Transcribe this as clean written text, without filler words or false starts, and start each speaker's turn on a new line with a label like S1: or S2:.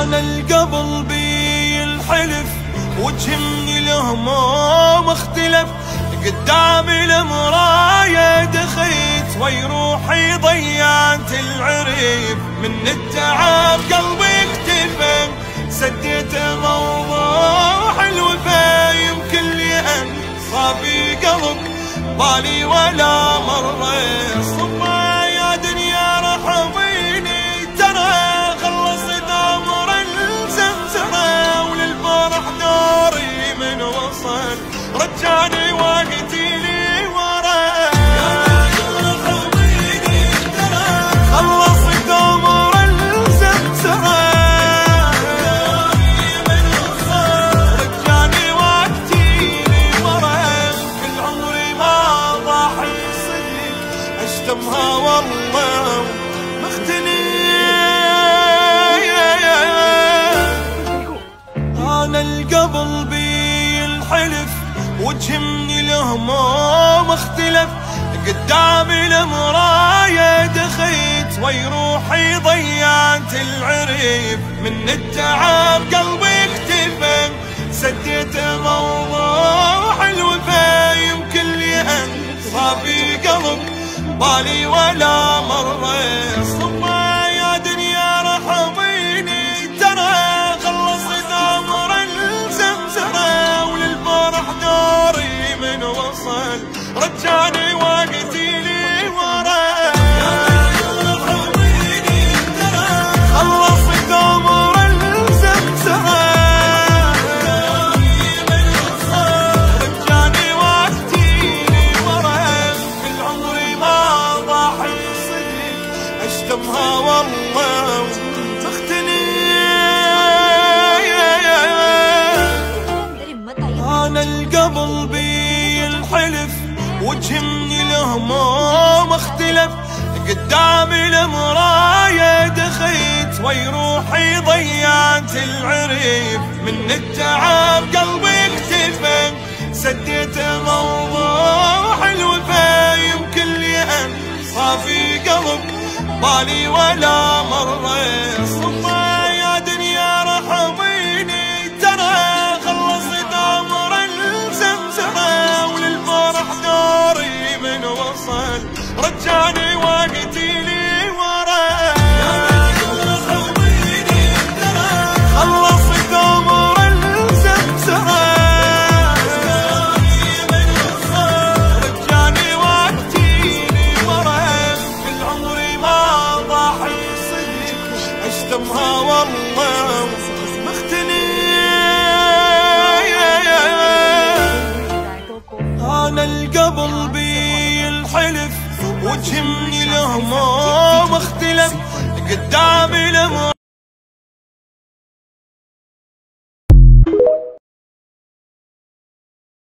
S1: انا القبل بي الحلف وجهي الهموم اختلف، قدامي المراية دخيت وي روحي ضيعت العريف، من التعب قلبي اكتفى سديت موضوع الوفا، يمكن لأن صافي قلب بالي ولا مرة صبا يا دنيا رحميني، ترى خلصت امر الزمزمة وللفرح دوري من وصل رجعني وقتي لي ورا، يا دنيا رحميني ترى خلصت امر الزمزمة من وصل رجعني وقتي لي ورا، كل عمري ما ضاحي صدق اشتمها والله مختني، انا القبل بي الحلف وجهي الهموم اختلف، قدامي المراية دخيت وي روحي ضيعت العريف، من التعب قلبي اكتفى سديت موضوع الوفا، يمكن لأن صافي قلب بالي ولا مرة صبا يا دنيا رحميني، ترى خلصت امر الزمزمة وللفرح دوري من وصل رجعني وقتي لي ورا، يا دنيا رحميني ترى خلصت امر الزمزمة من وصل رجعني وقتي لي ورا، كل عمري ما ضاحي صدق اشتمها والله مختني، انا القبل بي الحلف وجهي الهموم اختلف، قدامي المراية دخيت وي روحي ضيعت العريف، من التعب قلبي اكتفى سديت موضوع الوفا، يمكن لأن صافي قلب بالي ولا مرة صبا يا دنيا رحميني، ترى خلصت امر الزمزمة وللفرح دوري من وصل رجعني وقتي لي ورا، يا دنيا رحميني ترى خلصت امر الزمزمة من وصل رجعني وقتي لي ورا، كل عمري ما ضاحي صدق اشتمها والله مختني، انا القبل بي الحلف وجهي الهموم اختلف، قدامي